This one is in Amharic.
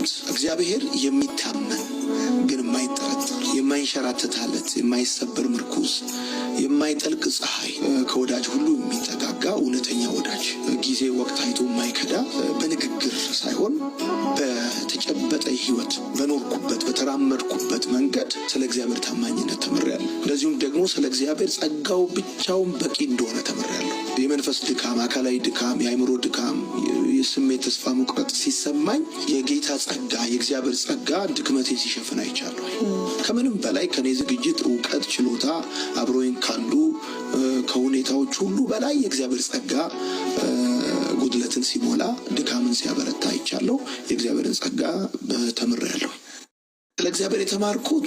የተማርኩት እግዚአብሔር የሚታመን ግን የማይጠረጠር የማይንሸራተታለት የማይሰበር ምርኩዝ የማይጠልቅ ፀሐይ ከወዳጅ ሁሉ የሚጠጋጋ እውነተኛ ወዳጅ ጊዜ ወቅት አይቶ የማይከዳ በንግግር ሳይሆን በተጨበጠ ህይወት በኖርኩበት በተራመድኩበት መንገድ ስለ እግዚአብሔር ታማኝነት ተመሪያለሁ። እንደዚሁም ደግሞ ስለ እግዚአብሔር ጸጋው ብቻውን በቂ እንደሆነ ተመሪያለሁ። የመንፈስ ድካም፣ አካላዊ ድካም፣ የአእምሮ ድካም፣ የስሜት ተስፋ መቁረጥ ሲሰማኝ የጌታ ጸጋ የእግዚአብሔር ጸጋ ድክመቴ ሲሸፍን አይቻለሁ። ከምንም በላይ ከኔ ዝግጅት፣ እውቀት፣ ችሎታ አብሮኝ ካሉ ከሁኔታዎች ሁሉ በላይ የእግዚአብሔር ጸጋ ጉድለትን ሲሞላ ድካምን ሲያበረታ አይቻለሁ። የእግዚአብሔርን ጸጋ ተምሬያለሁ። ስለ እግዚአብሔር የተማርኩት